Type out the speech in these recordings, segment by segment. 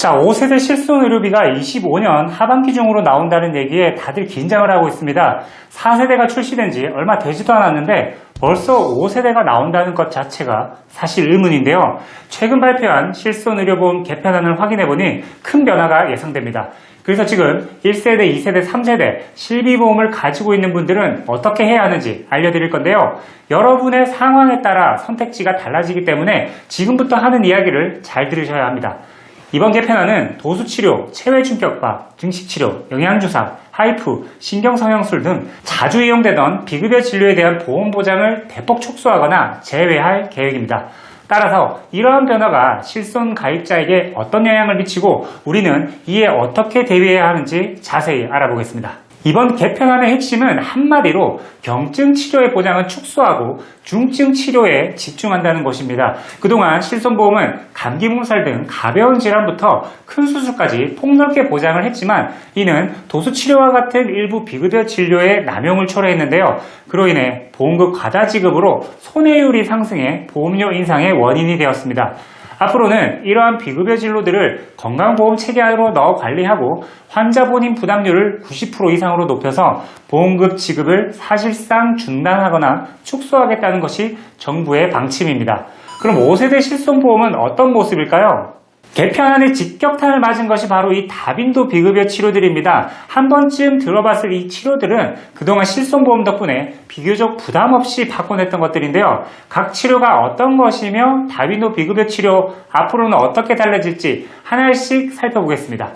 자, 5세대 실손의료비가 25년 하반기 중으로 나온다는 얘기에 다들 긴장을 하고 있습니다. 4세대가 출시된 지 얼마 되지도 않았는데 벌써 5세대가 나온다는 것 자체가 사실 의문인데요. 최근 발표한 실손의료보험 개편안을 확인해보니 큰 변화가 예상됩니다. 그래서 지금 1세대, 2세대, 3세대 실비보험을 가지고 있는 분들은 어떻게 해야 하는지 알려드릴 건데요. 여러분의 상황에 따라 선택지가 달라지기 때문에 지금부터 하는 이야기를 잘 들으셔야 합니다. 이번 개편안은 도수치료, 체외중격파, 증식치료, 영양주사, 하이프, 신경성형술 등 자주 이용되던 비급여 진료에 대한 보험 보장을 대폭 축소하거나 제외할 계획입니다. 따라서 이러한 변화가 실손 가입자에게 어떤 영향을 미치고 우리는 이에 어떻게 대비해야 하는지 자세히 알아보겠습니다. 이번 개편안의 핵심은 한마디로 경증 치료의 보장은 축소하고 중증 치료에 집중한다는 것입니다. 그동안 실손보험은 감기 몸살 등 가벼운 질환부터 큰 수술까지 폭넓게 보장을 했지만 이는 도수치료와 같은 일부 비급여 진료의 남용을 초래했는데요. 그로 인해 보험금 과다 지급으로 손해율이 상승해 보험료 인상의 원인이 되었습니다. 앞으로는 이러한 비급여 진료들을 건강보험 체계 안으로 넣어 관리하고 환자 본인 부담률을 90% 이상으로 높여서 보험금 지급을 사실상 중단하거나 축소하겠다는 것이 정부의 방침입니다. 그럼 5세대 실손보험은 어떤 모습일까요? 개편안의 직격탄을 맞은 것이 바로 이 다빈도 비급여 치료들입니다. 한 번쯤 들어봤을 이 치료들은 그동안 실손보험 덕분에 비교적 부담 없이 받곤 했던 것들인데요. 각 치료가 어떤 것이며 다빈도 비급여 치료 앞으로는 어떻게 달라질지 하나씩 살펴보겠습니다.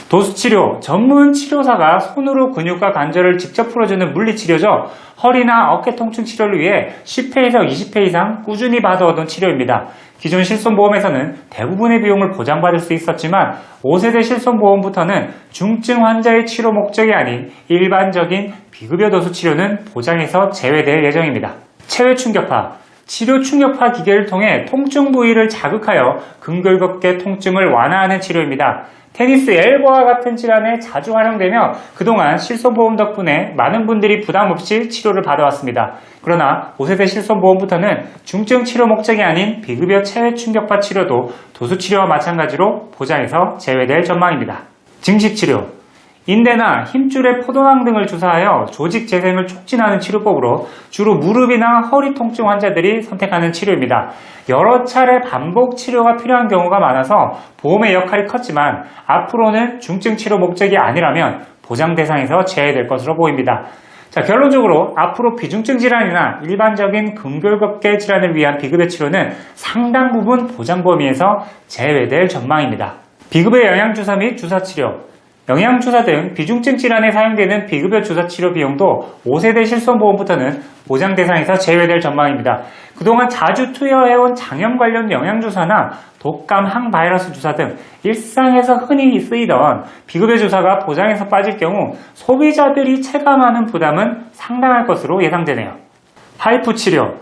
도수치료, 전문 치료사가 손으로 근육과 관절을 직접 풀어주는 물리치료죠. 허리나 어깨 통증 치료를 위해 10회에서 20회 이상 꾸준히 받아오던 치료입니다. 기존 실손보험에서는 대부분의 비용을 보장받을 수 있었지만 5세대 실손보험부터는 중증 환자의 치료 목적이 아닌 일반적인 비급여 도수 치료는 보장에서 제외될 예정입니다. 체외충격파, 치료 충격파 기계를 통해 통증 부위를 자극하여 근골격계 통증을 완화하는 치료입니다. 테니스 엘보와 같은 질환에 자주 활용되며 그동안 실손보험 덕분에 많은 분들이 부담 없이 치료를 받아왔습니다. 그러나 5세대 실손보험부터는 중증 치료 목적이 아닌 비급여 체외 충격파 치료도 도수치료와 마찬가지로 보장에서 제외될 전망입니다. 증식치료, 인대나 힘줄의 포도당 등을 주사하여 조직 재생을 촉진하는 치료법으로 주로 무릎이나 허리 통증 환자들이 선택하는 치료입니다. 여러 차례 반복 치료가 필요한 경우가 많아서 보험의 역할이 컸지만 앞으로는 중증 치료 목적이 아니라면 보장 대상에서 제외될 것으로 보입니다. 자, 결론적으로 앞으로 비중증 질환이나 일반적인 근골격계 질환을 위한 비급여 치료는 상당 부분 보장 범위에서 제외될 전망입니다. 비급여 영양주사 및 주사치료, 영양주사 등 비중증 질환에 사용되는 비급여 주사 치료 비용도 5세대 실손보험부터는 보장 대상에서 제외될 전망입니다. 그동안 자주 투여해온 장염 관련 영양주사나 독감, 항바이러스 주사 등 일상에서 흔히 쓰이던 비급여 주사가 보장에서 빠질 경우 소비자들이 체감하는 부담은 상당할 것으로 예상되네요. 하이프 치료,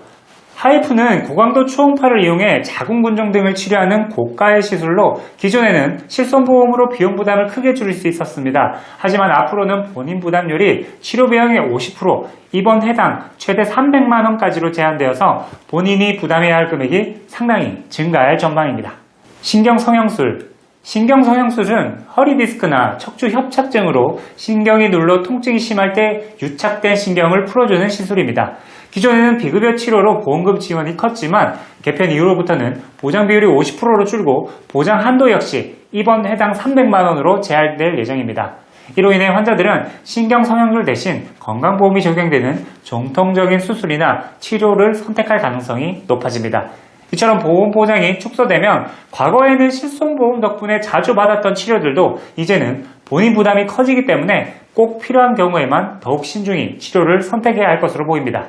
하이프는 고강도 초음파를 이용해 자궁근종 등을 치료하는 고가의 시술로 기존에는 실손보험으로 비용 부담을 크게 줄일 수 있었습니다. 하지만 앞으로는 본인 부담률이 치료 비용의 50%, 입원 해당 최대 300만 원까지로 제한되어서 본인이 부담해야 할 금액이 상당히 증가할 전망입니다. 신경성형술, 신경성형술은 허리 디스크나 척추 협착증으로 신경이 눌러 통증이 심할 때 유착된 신경을 풀어주는 시술입니다. 기존에는 비급여 치료로 보험금 지원이 컸지만 개편 이후로부터는 보장 비율이 50%로 줄고 보장 한도 역시 입원 해당 300만 원으로 제한될 예정입니다. 이로 인해 환자들은 신경성형술 대신 건강보험이 적용되는 정통적인 수술이나 치료를 선택할 가능성이 높아집니다. 이처럼 보험 보장이 축소되면 과거에는 실손보험 덕분에 자주 받았던 치료들도 이제는 본인 부담이 커지기 때문에 꼭 필요한 경우에만 더욱 신중히 치료를 선택해야 할 것으로 보입니다.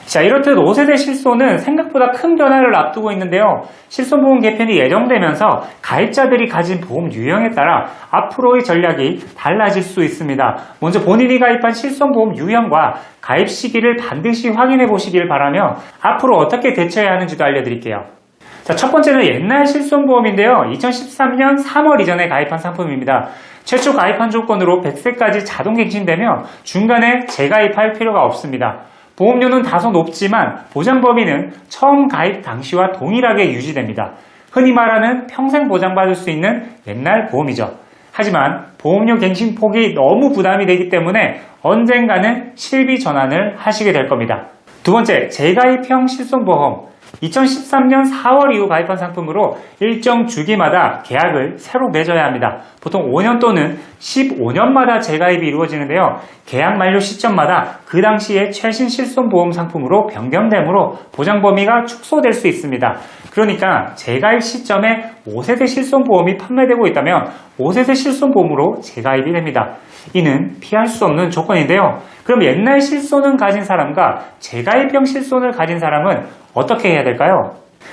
자, 이렇듯 5세대 실손은 생각보다 큰 변화를 앞두고 있는데요. 실손보험 개편이 예정되면서 가입자들이 가진 보험 유형에 따라 앞으로의 전략이 달라질 수 있습니다. 먼저 본인이 가입한 실손보험 유형과 가입 시기를 반드시 확인해 보시길 바라며 앞으로 어떻게 대처해야 하는지도 알려드릴게요. 자, 첫 번째는 옛날 실손보험인데요. 2013년 3월 이전에 가입한 상품입니다. 최초 가입한 조건으로 100세까지 자동 갱신되며 중간에 재가입할 필요가 없습니다. 보험료는 다소 높지만 보장 범위는 처음 가입 당시와 동일하게 유지됩니다. 흔히 말하는 평생 보장받을 수 있는 옛날 보험이죠. 하지만 보험료 갱신 폭이 너무 부담이 되기 때문에 언젠가는 실비 전환을 하시게 될 겁니다. 두 번째, 재가입형 실손보험. 2013년 4월 이후 가입한 상품으로 일정 주기마다 계약을 새로 맺어야 합니다. 보통 5년 또는 15년마다 재가입이 이루어지는데요. 계약 만료 시점마다 그 당시의 최신 실손보험 상품으로 변경되므로 보장 범위가 축소될 수 있습니다. 그러니까 재가입 시점에 5세대 실손보험이 판매되고 있다면 5세대 실손보험으로 재가입이 됩니다. 이는 피할 수 없는 조건인데요. 그럼 옛날 실손을 가진 사람과 재가입형 실손을 가진 사람은 어떻게 해야 될까요?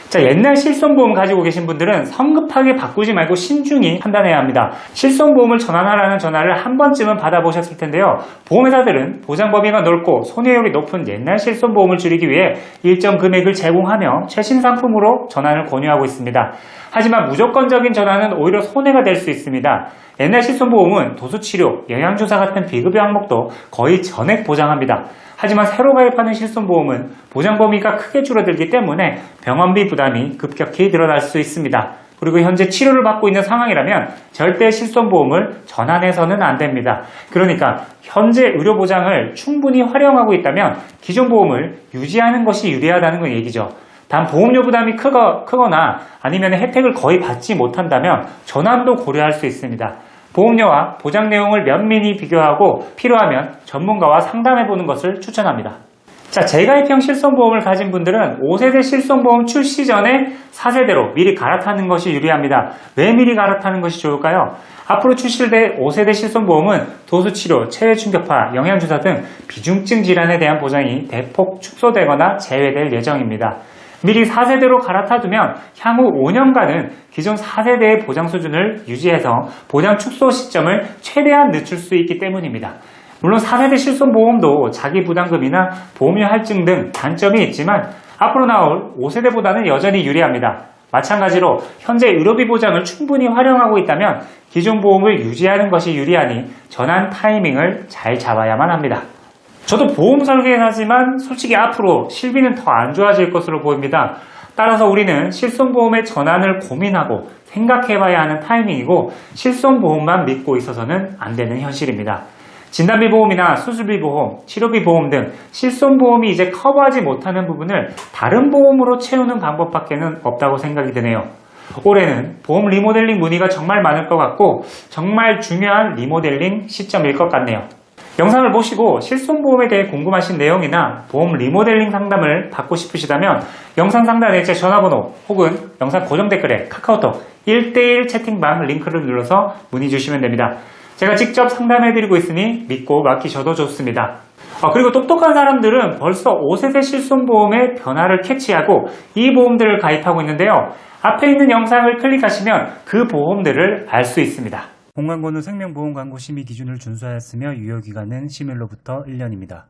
자, 옛날 실손보험 가지고 계신 분들은 성급하게 바꾸지 말고 신중히 판단해야 합니다. 실손보험을 전환하라는 전화를 한 번쯤은 받아보셨을 텐데요. 보험회사들은 보장 범위가 넓고 손해율이 높은 옛날 실손보험을 줄이기 위해 일정 금액을 제공하며 최신 상품으로 전환을 권유하고 있습니다. 하지만 무조건적인 전환은 오히려 손해가 될 수 있습니다. 옛날 실손보험은 도수치료, 영양주사 같은 비급여 항목도 거의 전액 보장합니다. 하지만 새로 가입하는 실손보험은 보장 범위가 크게 줄어들기 때문에 병원비 부담이 급격히 늘어날 수 있습니다. 그리고 현재 치료를 받고 있는 상황이라면 절대 실손보험을 전환해서는 안 됩니다. 그러니까 현재 의료보장을 충분히 활용하고 있다면 기존 보험을 유지하는 것이 유리하다는 건 얘기죠. 단 보험료 부담이 크거나 아니면 혜택을 거의 받지 못한다면 전환도 고려할 수 있습니다. 보험료와 보장 내용을 면밀히 비교하고 필요하면 전문가와 상담해보는 것을 추천합니다. 자, 재가입형 실손보험을 가진 분들은 5세대 실손보험 출시 전에 4세대로 미리 갈아타는 것이 유리합니다. 왜 미리 갈아타는 것이 좋을까요? 앞으로 출시될 5세대 실손보험은 도수치료, 체외충격파, 영양주사 등 비중증 질환에 대한 보장이 대폭 축소되거나 제외될 예정입니다. 미리 4세대로 갈아타두면 향후 5년간은 기존 4세대의 보장 수준을 유지해서 보장 축소 시점을 최대한 늦출 수 있기 때문입니다. 물론 4세대 실손보험도 자기 부담금이나 보험료 할증 등 단점이 있지만 앞으로 나올 5세대보다는 여전히 유리합니다. 마찬가지로 현재 의료비 보장을 충분히 활용하고 있다면 기존 보험을 유지하는 것이 유리하니 전환 타이밍을 잘 잡아야만 합니다. 저도 보험 설계사지만 솔직히 앞으로 실비는 더 안 좋아질 것으로 보입니다. 따라서 우리는 실손보험의 전환을 고민하고 생각해봐야 하는 타이밍이고 실손보험만 믿고 있어서는 안 되는 현실입니다. 진단비 보험이나 수술비 보험, 치료비 보험 등 실손보험이 이제 커버하지 못하는 부분을 다른 보험으로 채우는 방법밖에는 없다고 생각이 드네요. 올해는 보험 리모델링 문의가 정말 많을 것 같고 정말 중요한 리모델링 시점일 것 같네요. 영상을 보시고 실손보험에 대해 궁금하신 내용이나 보험 리모델링 상담을 받고 싶으시다면 영상 상단에 제 전화번호 혹은 영상 고정 댓글에 카카오톡 1대1 채팅방 링크를 눌러서 문의 주시면 됩니다. 제가 직접 상담해드리고 있으니 믿고 맡기셔도 좋습니다. 그리고 똑똑한 사람들은 벌써 5세대 실손보험의 변화를 캐치하고 이 보험들을 가입하고 있는데요. 앞에 있는 영상을 클릭하시면 그 보험들을 알 수 있습니다. 본광고는 생명보험 광고 심의 기준을 준수하였으며 유효기간은 심의로부터 1년입니다.